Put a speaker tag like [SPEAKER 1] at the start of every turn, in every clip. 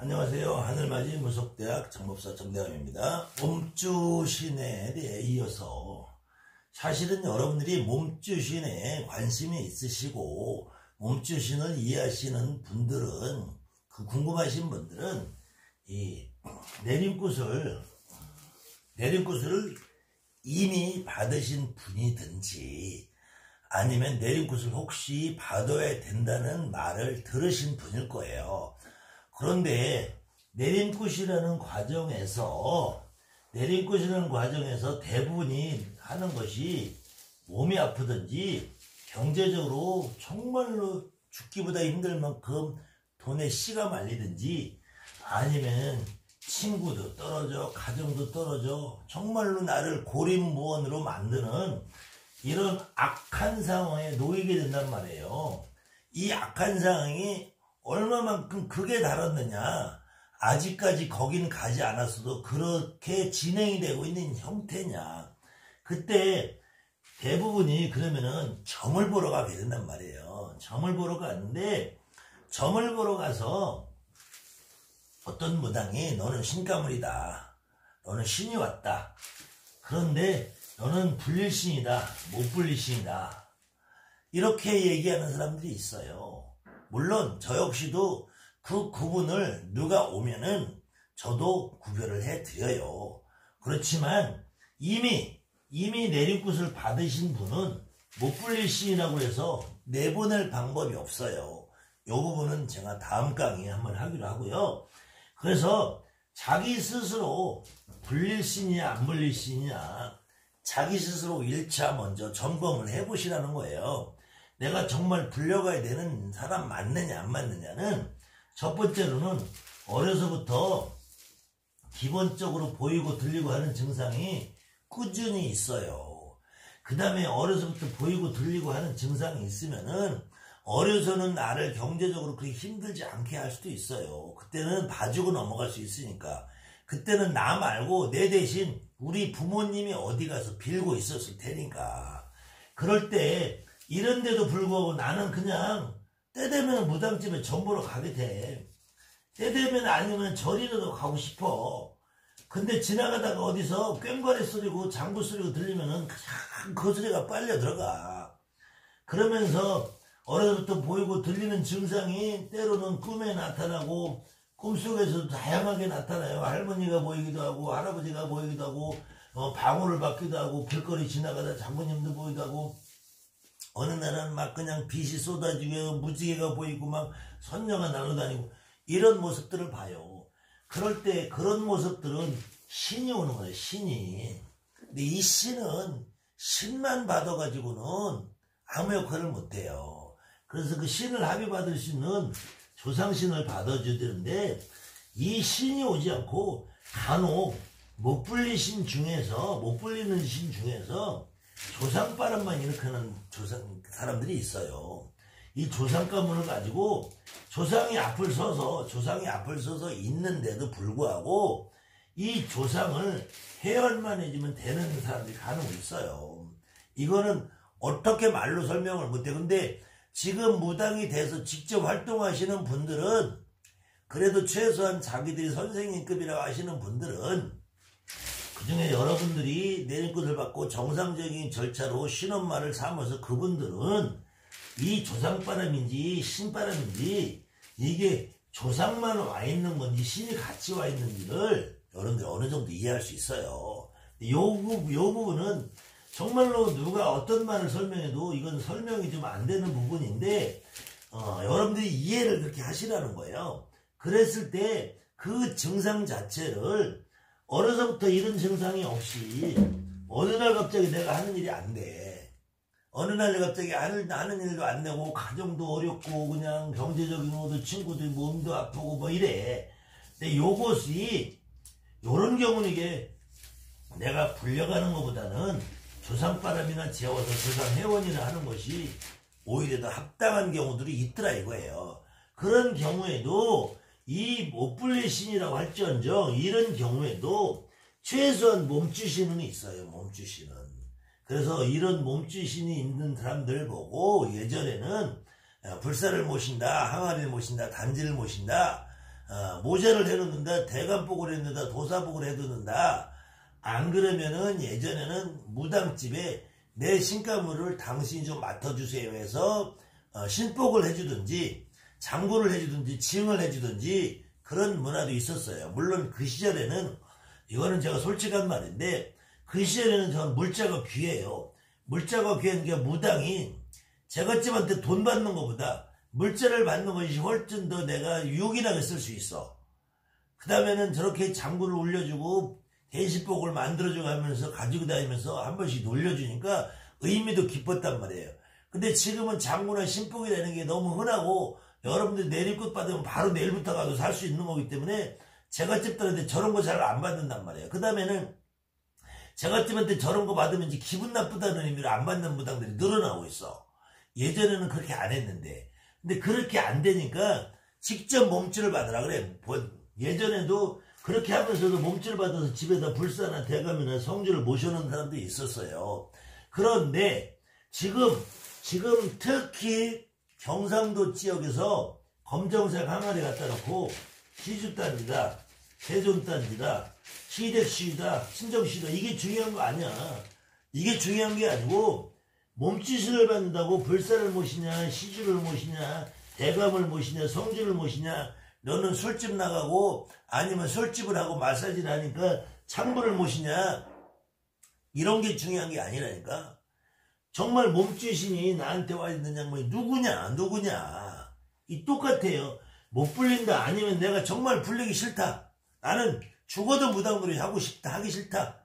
[SPEAKER 1] 안녕하세요. 하늘맞이 무속대학 정법사 정대감입니다. 몸주신에 대해 이어서 사실은 여러분들이 몸주신에 관심이 있으시고 몸주신을 이해하시는 분들은 궁금하신 분들은 이 내림굿을 이미 받으신 분이든지 아니면 내림굿을 혹시 받아야 된다는 말을 들으신 분일 거예요. 그런데 내림굿이라는 과정에서 대부분이 하는 것이 몸이 아프든지 경제적으로 정말로 죽기보다 힘들 만큼 돈에 씨가 말리든지 아니면 친구도 떨어져 가정도 떨어져 정말로 나를 고립무원으로 만드는 이런 악한 상황에 놓이게 된단 말이에요. 이 악한 상황이 얼마만큼 극에 달았느냐, 아직까지 거긴 가지 않았어도 그렇게 진행이 되고 있는 형태냐, 그때 대부분이 그러면은 점을 보러 가게 된단 말이에요. 점을 보러 갔는데 점을 보러 가서 어떤 무당이 너는 신가물이다, 너는 신이 왔다, 그런데 너는 불릴신이다, 못 불릴신이다, 이렇게 얘기하는 사람들이 있어요. 물론 저 역시도 그 구분을 누가 오면은 저도 구별을 해드려요. 그렇지만 이미 내림굿을 받으신 분은 못 불릴 신이라고 해서 내보낼 방법이 없어요. 이 부분은 제가 다음 강의에 한번 하기로 하고요. 그래서 자기 스스로 불릴 신이냐 안 불릴 신이냐 자기 스스로 1차 먼저 점검을 해보시라는 거예요. 내가 정말 불려가야 되는 사람 맞느냐 안 맞느냐는 첫 번째로는 어려서부터 기본적으로 보이고 들리고 하는 증상이 꾸준히 있어요. 그 다음에 어려서부터 보이고 들리고 하는 증상이 있으면은 어려서는 나를 경제적으로 그렇게 힘들지 않게 할 수도 있어요. 그때는 봐주고 넘어갈 수 있으니까. 그때는 나 말고 내 대신 우리 부모님이 어디 가서 빌고 있었을 테니까. 그럴 때 이런데도 불구하고 나는 그냥 때 되면 무당집에 점 보러 가게 돼. 때 되면 아니면 절이라도 가고 싶어. 근데 지나가다가 어디서 꽹과리 소리고 장구 소리가 들리면은 그냥 그 소리가 빨려 들어가. 그러면서 어려서부터 보이고 들리는 증상이 때로는 꿈에 나타나고 꿈속에서도 다양하게 나타나요. 할머니가 보이기도 하고 할아버지가 보이기도 하고 방울을 받기도 하고 길거리 지나가다 장모님도 보이기도 하고 어느 날은 막 그냥 빛이 쏟아지고 무지개가 보이고 막 선녀가 날아다니고 이런 모습들을 봐요. 그럴 때 그런 모습들은 신이 오는 거예요. 신이. 근데 이 신은 신만 받아가지고는 아무 역할을 못해요. 그래서 그 신을 합의받을 수 있는 조상신을 받아줘야 되는데 이 신이 오지 않고 간혹 못 불리는 신 중에서 조상바람만 일으키는 사람들이 있어요. 이 조상가문을 가지고 조상이 앞을 서서 있는데도 불구하고 이 조상을 해열만 해주면 되는 사람들이 간혹 있어요. 이거는 어떻게 말로 설명을 못해. 근데 지금 무당이 돼서 직접 활동하시는 분들은 그래도 최소한 자기들이 선생님급이라고 하시는 분들은 그중에 여러분들이 내림굿을 받고 정상적인 절차로 신엄마를 삼아서 그분들은 이 조상바람인지 신바람인지 이게 조상만 와 있는 건지 신이 같이 와 있는지를 여러분들이 어느 정도 이해할 수 있어요. 요 부분은 정말로 누가 어떤 말을 설명해도 이건 설명이 좀 안 되는 부분인데 여러분들이 이해를 그렇게 하시라는 거예요. 그랬을 때 그 증상 자체를 어려서부터 이런 증상이 없이 어느 날 갑자기 내가 하는 일이 안 돼. 어느 날 갑자기 하는 일도 안 되고 가정도 어렵고 그냥 경제적인 것도 친구들 몸도 아프고 뭐 이래. 근데 요것이 요런 경우는 이게 내가 불려가는 것보다는 조상바람이나 재워서 조상회원이나 하는 것이 오히려 더 합당한 경우들이 있더라 이거예요. 그런 경우에도 이 못 불릴 신이라고 할지언정 이런 경우에도 최소한 몸주신은 있어요. 몸주신은. 그래서 이런 몸주신이 있는 사람들 보고 예전에는 불사를 모신다, 항아리를 모신다, 단지를 모신다, 모자를 해놓는다, 대감복을 해놓는다, 도사복을 해놓는다. 안 그러면은 예전에는 무당집에 내 신가물을 당신이 좀 맡아주세요 해서 신복을 해주든지 장구를 해주든지 징을 해주든지 그런 문화도 있었어요. 물론 그 시절에는, 이거는 제가 솔직한 말인데, 그 시절에는 저는 물자가 귀해요. 물자가 귀한 게 무당이 제갓집한테 돈 받는 것보다 물자를 받는 것이 훨씬 더 내가 유익하게 쓸 수 있어. 그 다음에는 저렇게 장구를 올려주고 대신복을 만들어주고 하면서 가지고 다니면서 한 번씩 놀려주니까 의미도 깊었단 말이에요. 근데 지금은 장구나 신복이라는 게 너무 흔하고 여러분들이 내리꽃 받으면 바로 내일부터 가도 살 수 있는 거기 때문에 제갓집들한테 저런 거 잘 안 받는단 말이에요. 그 다음에는 제갓집한테 저런 거 받으면 이제 기분 나쁘다는 의미로 안 받는 무당들이 늘어나고 있어. 예전에는 그렇게 안 했는데. 근데 그렇게 안 되니까 직접 몸주를 받으라 그래. 예전에도 그렇게 하면서도 몸주를 받아서 집에다 불사나 대감이나 성주를 모셔놓은 사람도 있었어요. 그런데 지금 특히 경상도 지역에서 검정색 항아리 갖다 놓고 시주단지다, 세존단지다, 시댁시다, 친정시다, 이게 중요한 거 아니야. 이게 중요한 게 아니고 몸짓을 받는다고 불사를 모시냐, 시주를 모시냐, 대감을 모시냐, 성주를 모시냐, 너는 술집 나가고 아니면 술집을 하고 마사지를 하니까 창부를 모시냐, 이런 게 중요한 게 아니라니까. 정말 몸짓이니 나한테 와 있는 양반이 누구냐. 이 똑같아요. 못 불린다, 아니면 내가 정말 불리기 싫다, 나는 죽어도 무당놀이 하기 싫다,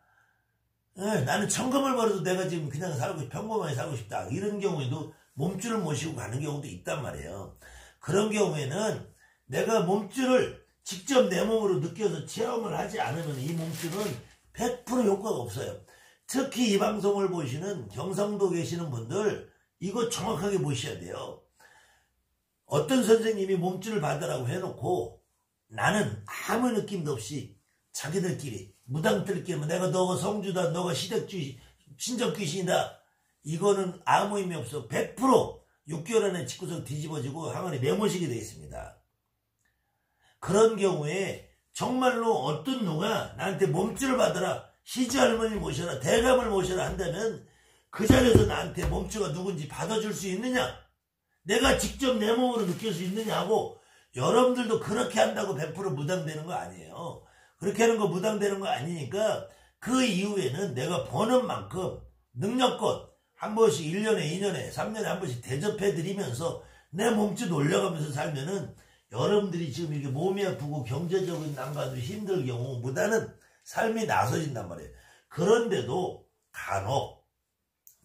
[SPEAKER 1] 나는 천금을 벌어도 내가 지금 그냥 평범하게 살고 싶다, 이런 경우에도 몸줄을 모시고 가는 경우도 있단 말이에요. 그런 경우에는 내가 몸줄을 직접 내 몸으로 느껴서 체험을 하지 않으면 이 몸줄은 100% 효과가 없어요. 특히 이 방송을 보시는 경상도 계시는 분들, 이거 정확하게 보셔야 돼요. 어떤 선생님이 몸줄을 받으라고 해놓고 나는 아무 느낌도 없이 자기들끼리 무당들끼리 내가 너가 성주다, 너가 시댁주 신정귀신이다, 이거는 아무 의미 없어. 100% 6개월 안에 집구석 뒤집어지고 항아리 내모시게 되어 있습니다. 그런 경우에 정말로 어떤 누가 나한테 몸줄을 받아라, 시주 할머니 모셔라, 대감을 모셔라 한다면 그 자리에서 나한테 몸줄가 누군지 받아줄 수 있느냐, 내가 직접 내 몸으로 느낄 수 있느냐고. 여러분들도 그렇게 한다고 100% 무당되는 거 아니에요. 그렇게 하는 거 무당되는 거 아니니까 그 이후에는 내가 버는 만큼 능력껏 한 번씩 1년에 2년에 3년에 한 번씩 대접해드리면서 내 몸짓 올려가면서 살면은 여러분들이 지금 이렇게 몸이 아프고 경제적인 난관으로 힘들 경우 무당은 삶이 나서진단 말이에요. 그런데도 간혹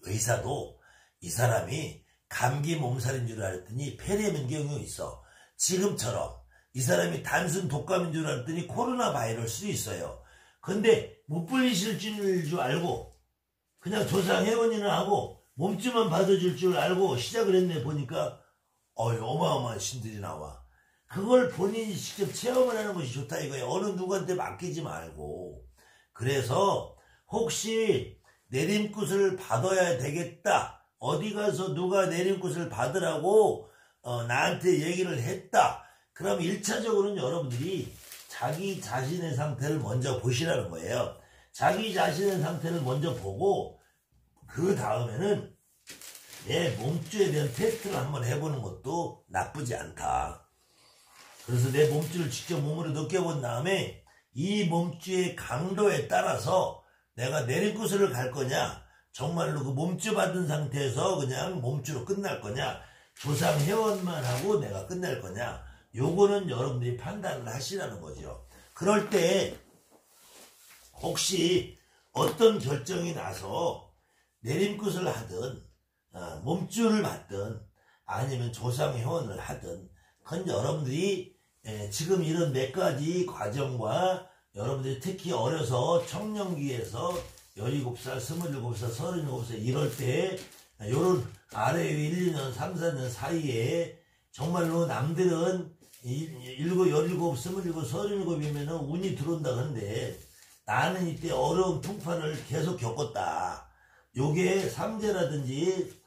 [SPEAKER 1] 의사도 이 사람이 감기 몸살인 줄 알았더니 폐렴인 경우가 있어. 지금처럼 이 사람이 단순 독감인 줄 알았더니 코로나 바이러스도 있어요. 근데 못 불리실 줄 알고 그냥 조상회원이나 하고 몸집만 받아줄 줄 알고 시작을 했네. 보니까 어마어마한 신들이 나와. 그걸 본인이 직접 체험을 하는 것이 좋다 이거예요. 어느 누구한테 맡기지 말고. 그래서 혹시 내림굿을 받아야 되겠다, 어디 가서 누가 내림굿을 받으라고 나한테 얘기를 했다, 그럼 1차적으로는 여러분들이 자기 자신의 상태를 먼저 보시라는 거예요. 자기 자신의 상태를 먼저 보고 그 다음에는 내 몸주에 대한 테스트를 한번 해보는 것도 나쁘지 않다. 그래서 내 몸주를 직접 몸으로 느껴본 다음에 이 몸주의 강도에 따라서 내가 내림굿을 갈 거냐, 정말로 그 몸주 받은 상태에서 그냥 몸주로 끝날 거냐, 조상 회원만 하고 내가 끝낼 거냐, 요거는 여러분들이 판단을 하시라는 거죠. 그럴 때 혹시 어떤 결정이 나서 내림굿을 하든 몸주를 받든 아니면 조상 회원을 하든, 그건 여러분들이 지금 이런 몇 가지 과정과 여러분들이 특히 어려서 청년기에서 17살, 27살, 37살 이럴 때 요런 아래 1, 2년, 3, 4년 사이에 정말로 남들은 17, 27, 37이면 운이 들어온다 그러는데 나는 이때 어려운 풍파를 계속 겪었다. 요게 삼재라든지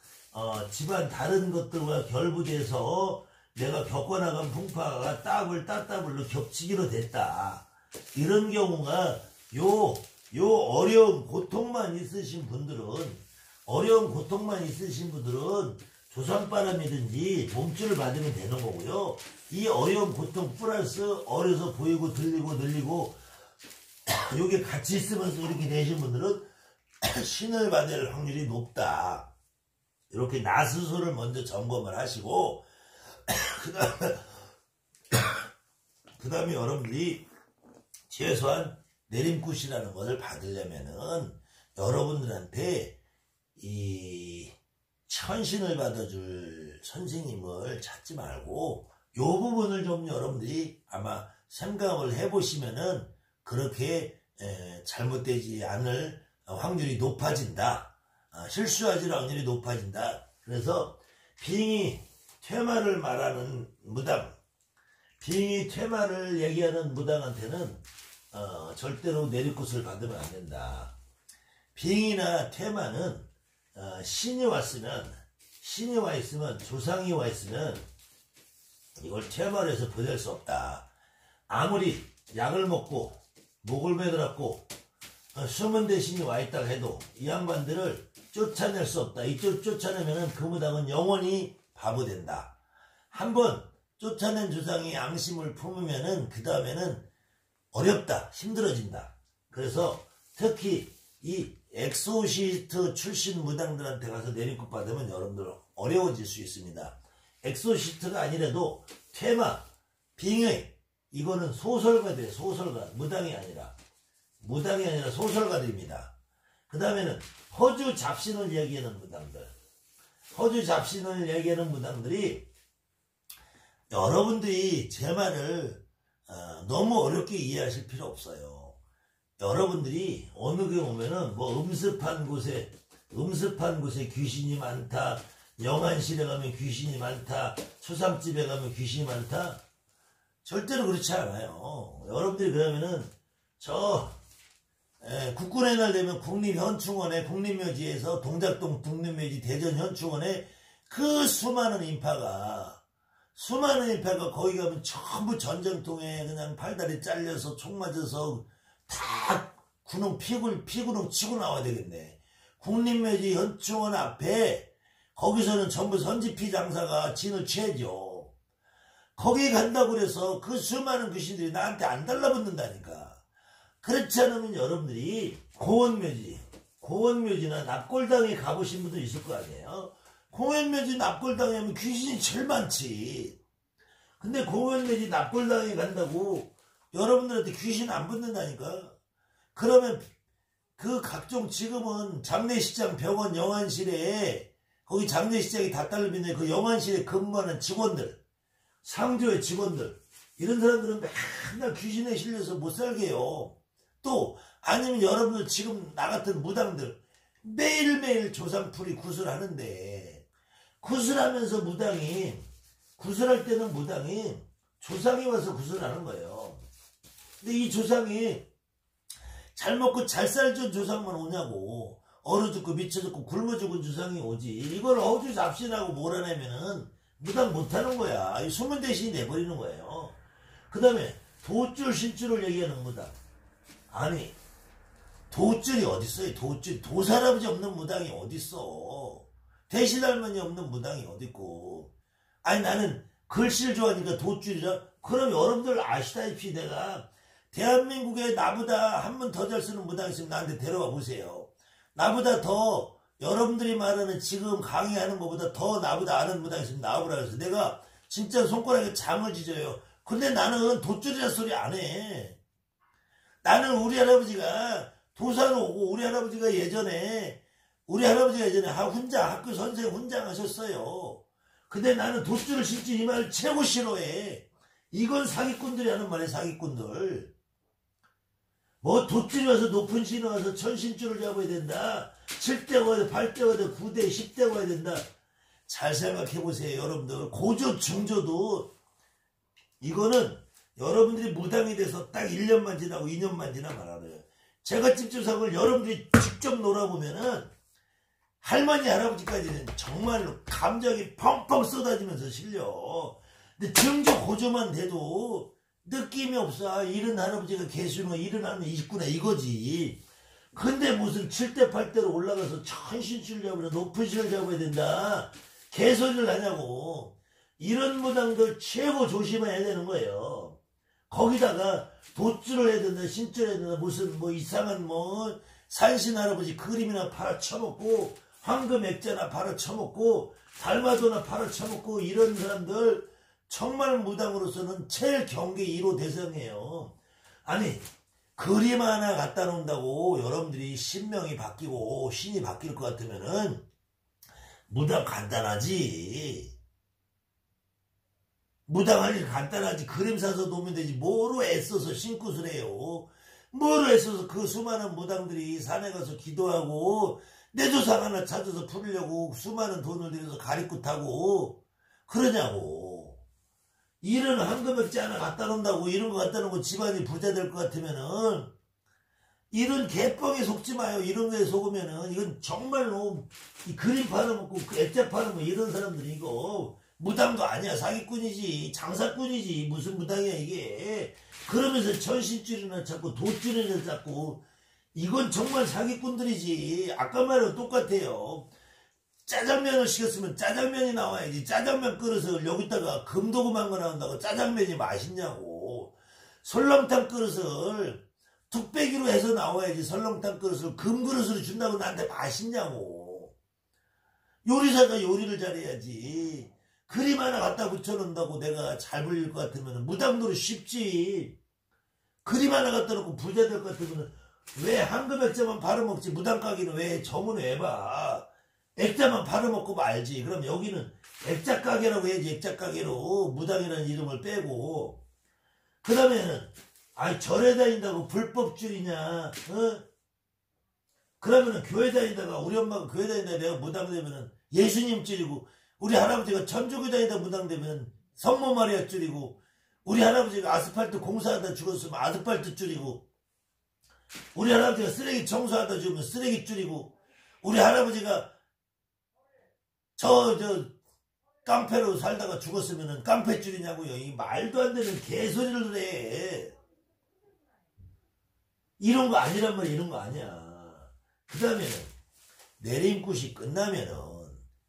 [SPEAKER 1] 집안 다른 것들과 결부돼서 내가 겪어나간 풍파가 따블 따따블로 겹치기로 됐다. 이런 경우가 요 어려운 고통만 있으신 분들은 조상바람이든지 몸줄을 받으면 되는 거고요. 이 어려운 고통 플러스 어려서 보이고 들리고 늘리고 요게 같이 있으면서 이렇게 되신 분들은 신을 받을 확률이 높다. 이렇게 나 스스로를 먼저 점검을 하시고 그 다음에 여러분들이 최소한 내림굿이라는 것을 받으려면은 여러분들한테 이 천신을 받아줄 선생님을 찾지 말고 요 부분을 좀 여러분들이 아마 생각을 해보시면은 그렇게 잘못되지 않을 확률이 높아진다. 실수하지 확률이 높아진다. 그래서 빙의 퇴마를 말하는 무당, 빙의 퇴마를 얘기하는 무당한테는 절대로 내리굿을 받으면 안 된다. 빙의나 퇴마는 신이 와 있으면 조상이 와 있으면 이걸 퇴마를 해서 보낼 수 없다. 아무리 약을 먹고 목을 매달았고 숨은 대신이 와 있다고 해도 이 양반들을 쫓아낼 수 없다. 이쪽 쫓아내면 그 무당은 영원히 바보 된다. 한번 쫓아낸 조상이 앙심을 품으면은 그 다음에는 어렵다. 힘들어진다. 그래서 특히 이 엑소시스트 출신 무당들한테 가서 내림굿 받으면 여러분들 어려워질 수 있습니다. 엑소시스트가 아니라도 퇴마, 빙의 이거는 소설가들, 소설가, 무당이 아니라 소설가들입니다. 그 다음에는 허주 잡신을 얘기하는 무당들, 허주 잡신을 얘기하는 무당들이 여러분들이 제 말을 너무 어렵게 이해하실 필요 없어요. 여러분들이 어느 게 오면은 뭐 음습한 곳에 귀신이 많다, 영안실에 가면 귀신이 많다, 초상집에 가면 귀신이 많다, 절대로 그렇지 않아요. 여러분들이 그러면은 국군의 날 되면 국립현충원에, 국립묘지에서 동작동 국립묘지 대전현충원에 그 수많은 인파가 거기 가면 전부 전쟁통에 그냥 팔다리 잘려서 총 맞아서 다 피구능 치고 나와야 되겠네. 국립묘지 현충원 앞에 거기서는 전부 선지피 장사가 진을 취해죠. 거기 간다고 그래서 그 수많은 귀신들이 나한테 안 달라붙는다니까. 그렇지 않으면 여러분들이 고원묘지나 납골당에 가보신 분도 있을 거 아니에요. 고원묘지 납골당에 하면 귀신이 제일 많지. 근데 고원묘지 납골당에 간다고 여러분들한테 귀신 안 붙는다니까. 그러면 그 각종 지금은 장례식장, 병원, 영안실에 거기 장례식장이 다 딸리는데 그 영안실에 근무하는 직원들, 상조의 직원들, 이런 사람들은 맨날 귀신에 실려서 못 살게요. 또 아니면 여러분들 지금 나 같은 무당들 매일매일 조상풀이 구슬하는데, 구슬하면서 구슬할 때는 무당이 조상이 와서 구슬하는 거예요. 근데 이 조상이 잘 먹고 잘 살던 조상만 오냐고. 얼어 죽고 미쳐 죽고 굶어 죽은 조상이 오지. 이걸 어주 잡신하고 몰아내면은 무당 못하는 거야. 이 소문 대신이 내버리는 거예요. 그 다음에 도줄 신줄을 얘기하는 무당. 아니 도줄이 어딨어요. 도살아버지 없는 무당이 어딨어. 대신할머니 없는 무당이 어딨고. 아니 나는 글씨를 좋아하니까 도줄이라. 그럼 여러분들 아시다시피 내가 대한민국에 나보다 한 번 더 잘 쓰는 무당 있으면 나한테 데려와 보세요. 나보다 더 여러분들이 말하는 지금 강의하는 것보다 더 나보다 아는 무당 있으면 나와보라 그래서 내가 진짜 손가락에 장을 찢어요. 근데 나는 돗줄이라는 소리 안 해. 나는 우리 할아버지가 도산 오고 우리 할아버지가 예전에 혼자 학교 선생 훈장 하셨어요. 근데 나는 돗줄을 신지 이 말을 최고 싫어해. 이건 사기꾼들이 하는 말이야. 사기꾼들. 뭐 돗줄이 와서 높은 신이 와서 천신줄을 잡아야 된다. 7대가 와야 8대가 와야 9대 10대가 와야 된다. 잘 생각해보세요. 여러분들 고조 중조도 이거는 여러분들이 무당이 돼서 딱 1년만 지나고 2년만 지나면 알아요. 제가 집주석을 여러분들이 직접 놀아보면은 할머니 할아버지까지는 정말로 감정이 펑펑 쏟아지면서 실려. 근데 정조 고조만 돼도 느낌이 없어. 이런 할아버지가 계시는 거 일어나면 있구나 이거지. 근데 무슨 7대 8대로 올라가서 천신줄 잡으려 높은 신을 잡아야 된다 개소리를 하냐고. 이런 무당들 최고 조심해야 되는 거예요. 거기다가 돛줄을 해야 된다 신줄을 해야 된다 무슨 뭐 이상한 뭐 산신 할아버지 그림이나 팔아쳐먹고 황금 액자나 팔아쳐먹고 달마도나 팔아쳐먹고 이런 사람들 정말 무당으로서는 제일 경계 1호 대상이에요. 아니 그림 하나 갖다 놓는다고 여러분들이 신명이 바뀌고 신이 바뀔 것 같으면은 무당 간단하지. 무당할 일 간단하지. 그림 사서 놓으면 되지. 뭐로 애써서 신굿을 해요. 뭐로 애써서 그 수많은 무당들이 산에 가서 기도하고 내 조상 하나 찾아서 풀으려고 수많은 돈을 들여서 가리굿 하고 그러냐고. 이런 황금액지 하나 갖다 놓는다고 이런 거 갖다 놓고 집안이 부자 될 것 같으면은 이런 개뻥에 속지 마요. 이런 거에 속으면은 이건 정말로 이 그림 팔아먹고 그 액자 팔아먹고 이런 사람들이 이거 무당도 아니야. 사기꾼이지 장사꾼이지 무슨 무당이야 이게. 그러면서 천신줄이나 잡고 돛줄이나 잡고 이건 정말 사기꾼들이지. 아까 말이랑 똑같아요. 짜장면을 시켰으면 짜장면이 나와야지. 짜장면 그릇을 여기다가 금도구만 거 나온다고 짜장면이 맛있냐고. 설렁탕 그릇을 뚝배기로 해서 나와야지. 설렁탕 그릇을 금그릇으로 준다고 나한테 맛있냐고. 요리사가 요리를 잘해야지. 그림 하나 갖다 붙여놓는다고 내가 잘 불릴 것 같으면 무당도로 쉽지. 그림 하나 갖다 놓고 부자 될 것 같으면 왜 황금액자만 팔아먹지. 무당가게는 왜 점은 왜 봐. 액자만 팔아먹고 말지. 그럼 여기는 액자 가게라고 해야지. 액자 가게로 무당이라는 이름을 빼고. 그 다음에는 절에 다닌다고 불법줄이냐. 어? 그러면은 교회 다닌다가 우리 엄마가 교회 다닌다가 내가 무당 되면은 예수님 줄이고 우리 할아버지가 천주교 다니다 무당 되면 성모 마리아 줄이고 우리 할아버지가 아스팔트 공사하다 죽었으면 아스팔트 줄이고 우리 할아버지가 쓰레기 청소하다 죽으면 쓰레기 줄이고 우리 할아버지가 저 깡패로 살다가 죽었으면은 깡패 줄이냐고요. 이 말도 안 되는 개소리를 해. 이런 거 아니란 말이야. 이런 거 아니야. 그 다음에는 내림굿이 끝나면은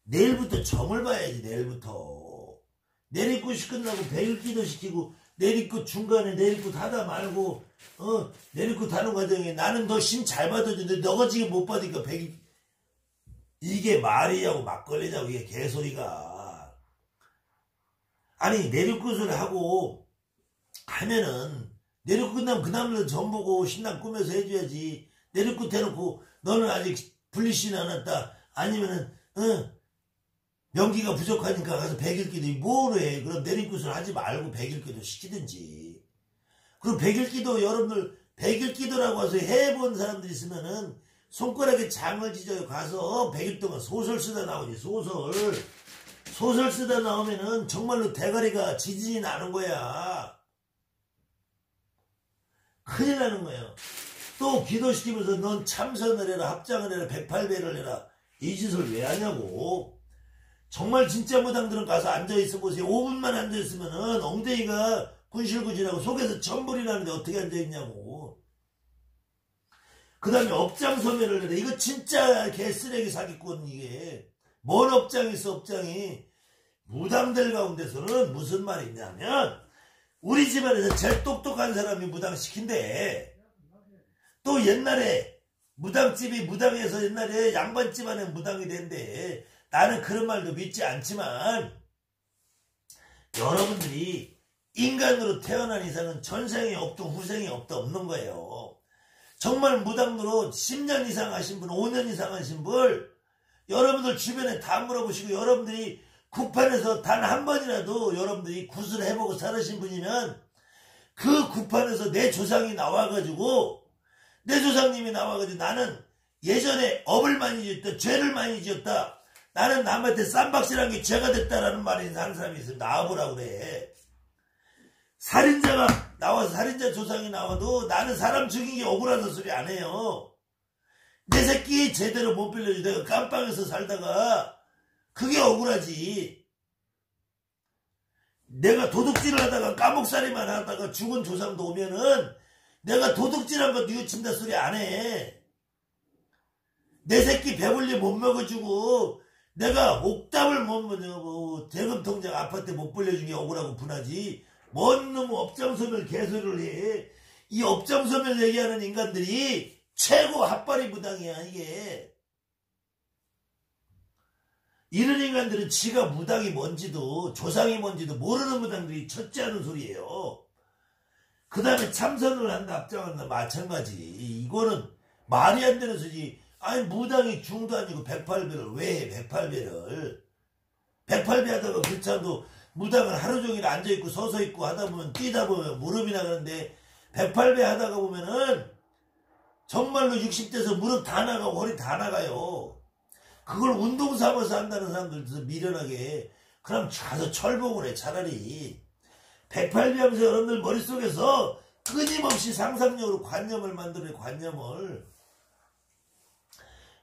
[SPEAKER 1] 내일부터 점을 봐야지. 내일부터 내림굿이 끝나고 백일기도 시키고 내림굿 중간에 내림굿 하다 말고 내림굿 하는 과정에 나는 너 신 잘 받아주는데 너가 지금 못 받으니까 백일 이게 말이냐고 막걸리냐고 이게 개소리가. 아니 내림굿을 하고 하면은 내림굿 끝나면 그 다음날 점 보고 신랑 꾸며서 해줘야지. 내림굿 해놓고 너는 아직 분리신 안 왔다 아니면은 명기가 부족하니까 가서 백일기도 뭐로 해. 그럼 내림굿을 하지 말고 백일기도 시키든지. 그리고 백일기도 여러분들 백일기도라고 해서 해본 사람들 있으면은 손가락에 장을 지져요. 가서 100일 동안 소설 쓰다 나오지. 소설 쓰다 나오면은 정말로 대가리가 지진이 나는 거야. 큰일 나는 거예요. 또 기도시키면서 넌 참선을 해라 합장을 해라 108배를 해라. 이 짓을 왜 하냐고. 정말 진짜 무당들은 가서 앉아있어 보세요. 5분만 앉아있으면은 엉덩이가 군실군실하고 속에서 천불이 나는데 어떻게 앉아있냐고. 그 다음에 업장 소멸을 해라. 이거 진짜 개쓰레기 사기꾼. 이게 뭔 업장이 있어. 업장이. 무당들 가운데서는 무슨 말이 있냐면 우리 집안에서 제일 똑똑한 사람이 무당 시킨대. 또 옛날에 무당집이 무당에서 옛날에 양반 집안에 무당이 된대. 나는 그런 말도 믿지 않지만 여러분들이 인간으로 태어난 이상은 전생에 없든 후생에 없는 거예요. 정말 무당으로 10년 이상 하신 분, 5년 이상 하신 분 여러분들 주변에 다 물어보시고 여러분들이 구판에서 단 한 번이라도 여러분들이 굿을 해보고 살으신 분이면 그 구판에서 내 조상이 나와가지고 내 조상님이 나와가지고 나는 예전에 업을 많이 지었다. 죄를 많이 지었다. 나는 남한테 쌈박질한 게 죄가 됐다라는 말이 하는 사람이 있으면 나와보라고 그래. 살인자가 나와서 살인자 조상이 나와도 나는 사람 죽인 게 억울하다는 소리 안 해요. 내 새끼 제대로 못 빌려줘. 내가 깜빵에서 살다가 그게 억울하지. 내가 도둑질을 하다가 까목살이만 하다가 죽은 조상도 오면은 내가 도둑질한 거 뉘우친다 소리 안 해. 내 새끼 배불리 못 먹어주고 내가 옥답을 못 먹어 대금통장 아파트 못 불려준 게 억울하고 분하지. 뭔 놈의 업장소멸 개소리를 해. 이 업장소멸 얘기하는 인간들이 최고 핫바리 무당이야 이게. 이런 인간들은 지가 무당이 뭔지도 조상이 뭔지도 모르는 무당들이 첫째 하는 소리예요. 그 다음에 참선을 한다 앞장한다 마찬가지. 이거는 말이 안 되는 소리. 아니 무당이 중도 아니고 108배를 왜 해 108배를. 108배 하다가 그렇지않아도 무당은 하루 종일 앉아있고 서서있고 하다보면 뛰다 보면 무릎이 나가는데 108배 하다가 보면은 정말로 60대에서 무릎 다 나가고 허리 다 나가요. 그걸 운동 삼아서 한다는 사람들도 미련하게. 그럼 가서 철봉을 해 차라리. 108배 하면서 여러분들 머릿속에서 끊임없이 상상력으로 관념을 만들어요. 관념을.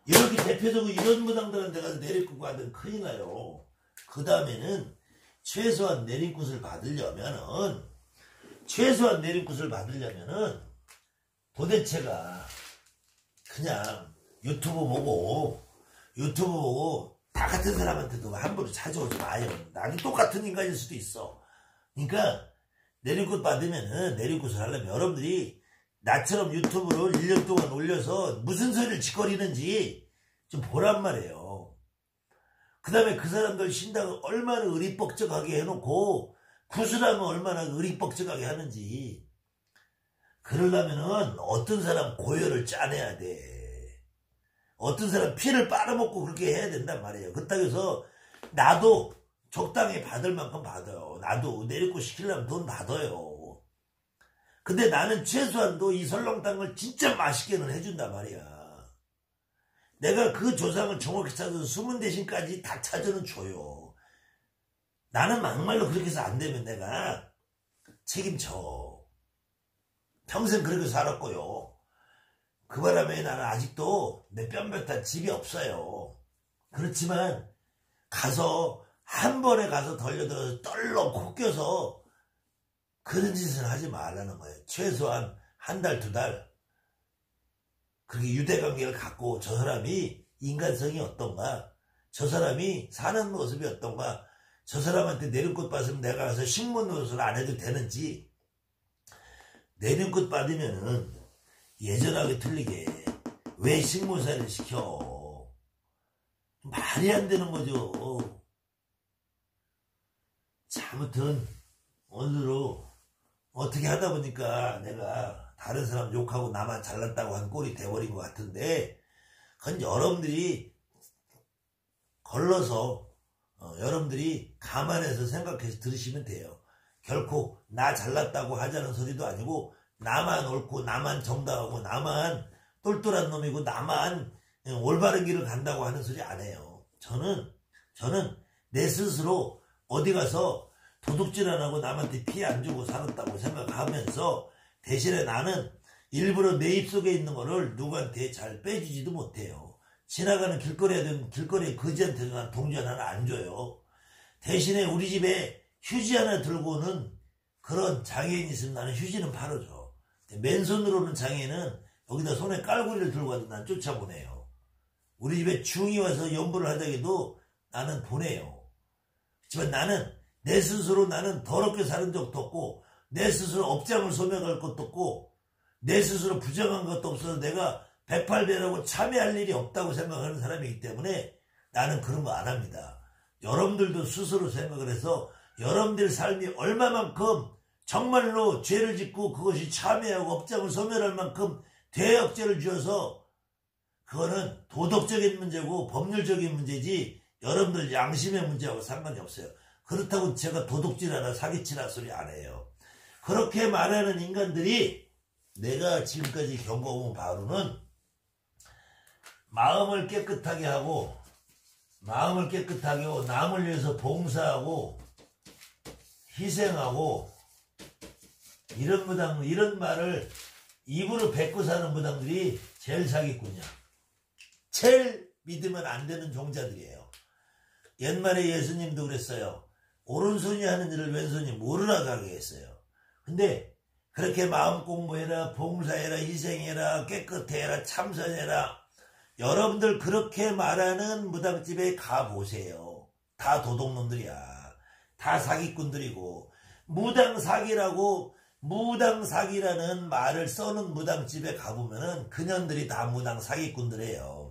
[SPEAKER 1] 이렇게 대표적으로 이런 무당들한테 가서 내리꽂고 하면 큰일 나요. 그 다음에는 최소한 내림굿을 받으려면은 도대체가 그냥 유튜브 보고 다 같은 사람한테도 함부로 찾아오지 마요. 나도 똑같은 인간일 수도 있어. 그러니까 내림굿 받으면은 내림굿을 하려면 여러분들이 나처럼 유튜브를 1년 동안 올려서 무슨 소리를 짓거리는지 좀 보란 말이에요. 그 다음에 그 사람들 신당을 얼마나 의리뻑적하게 해놓고 구슬하면 얼마나 의리뻑적하게 하는지. 그러려면은 어떤 사람 고열을 짜내야 돼. 어떤 사람 피를 빨아먹고 그렇게 해야 된단 말이에요. 그렇다고 해서 나도 적당히 받을 만큼 받아요. 나도 내리고 시키려면 돈 받아요. 근데 나는 최소한도 이 설렁탕을 진짜 맛있게는 해준단 말이야. 내가 그 조상을 정확히 찾아서 숨은 대신까지 다 찾아는 줘요. 나는 막말로 그렇게 해서 안 되면 내가 책임져. 평생 그렇게 살았고요. 그 바람에 나는 아직도 내 뺨볕한 집이 없어요. 그렇지만 가서 한 번에 가서 덜려들어서 떨렁 코 껴서 그런 짓을 하지 말라는 거예요. 최소한 한 달, 두 달 그렇게 유대관계를 갖고 저 사람이 인간성이 어떤가, 저 사람이 사는 모습이 어떤가, 저 사람한테 내림꽃 받으면 내가 가서 식문 노릇을 안 해도 되는지. 내림꽃 받으면은 예전하고 틀리게 왜 식모사를 시켜. 말이 안 되는 거죠. 자, 아무튼 오늘로 어떻게 하다 보니까 내가 다른 사람 욕하고 나만 잘났다고 한 꼴이 돼버린 것 같은데, 그건 여러분들이 걸러서 여러분들이 감안해서 생각해서 들으시면 돼요. 결코 나 잘났다고 하자는 소리도 아니고 나만 옳고 나만 정당하고 나만 똘똘한 놈이고 나만 올바른 길을 간다고 하는 소리 안 해요. 저는 내 스스로 어디 가서 도둑질 안 하고 남한테 피해 안 주고 살았다고 생각하면서 대신에 나는 일부러 내 입속에 있는 거를 누구한테 잘 빼주지도 못해요. 지나가는 길거리에 거지한테도 난 동전 하나 안 줘요. 대신에 우리 집에 휴지 하나 들고 오는 그런 장애인이 있으면 나는 휴지는 팔아줘. 맨손으로 오는 장애인은 여기다 손에 깔고리를 들고 와도 난 쫓아보내요. 우리 집에 중이 와서 연부를 하자기도 나는 보내요. 하지만 나는 내 스스로 나는 더럽게 사는 적도 없고 내 스스로 업장을 소멸할 것도 없고 내 스스로 부정한 것도 없어서 내가 108배라고 참여할 일이 없다고 생각하는 사람이기 때문에 나는 그런 거 안 합니다. 여러분들도 스스로 생각을 해서 여러분들 삶이 얼마만큼 정말로 죄를 짓고 그것이 참여하고 업장을 소멸할 만큼 대역죄를 지어서 그거는 도덕적인 문제고 법률적인 문제지 여러분들 양심의 문제하고 상관이 없어요. 그렇다고 제가 도둑질하나 사기치나 소리 안 해요. 그렇게 말하는 인간들이 내가 지금까지 겪어온 바로는 마음을 깨끗하게 하고 남을 위해서 봉사하고 희생하고 이런 말을 입으로 뱉고 사는 무당들이 제일 사기꾼이야. 제일 믿으면 안 되는 종자들이에요. 옛말에 예수님도 그랬어요. 오른손이 하는 일을 왼손이 모르라고 하게 했어요. 근데 그렇게 마음 공부해라, 봉사해라, 희생해라, 깨끗해라, 참선해라. 여러분들 그렇게 말하는 무당집에 가보세요. 다 도둑놈들이야. 다 사기꾼들이고, 무당사기라는 말을 써는 무당집에 가보면은 그년들이 다 무당 사기꾼들이에요.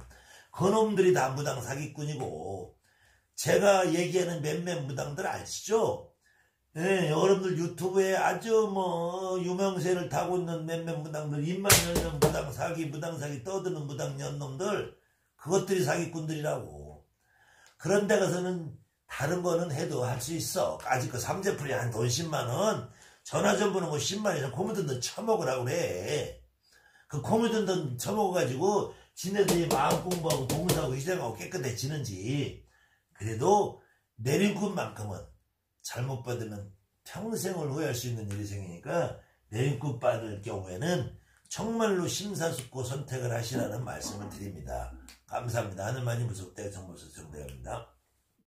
[SPEAKER 1] 그놈들이 다 무당 사기꾼이고, 제가 얘기하는 몇몇 무당들 아시죠? 예, 여러분들 유튜브에 아주 유명세를 타고 있는 몇몇 무당들, 입만 열면 무당사기 떠드는 무당년놈들, 그것들이 사기꾼들이라고. 그런 데 가서는 다른 거는 해도 할 수 있어. 아직 그 삼재풀이 한 돈 10만원, 전화전부는 10만원, 고무든 돈 처먹으라고 그래. 그 고무든 돈 처먹어가지고 지네들이 마음 공부하고 봉사하고 희생하고 깨끗해지는지. 그래도 내림꾼만큼은 잘못 받으면 평생을 후회할 수 있는 일이 생기니까 내림꾼 받을 경우에는 정말로 심사숙고 선택을 하시라는 말씀을 드립니다. 감사합니다. 하늘만이 무섭대요. 정보서 정대입니다.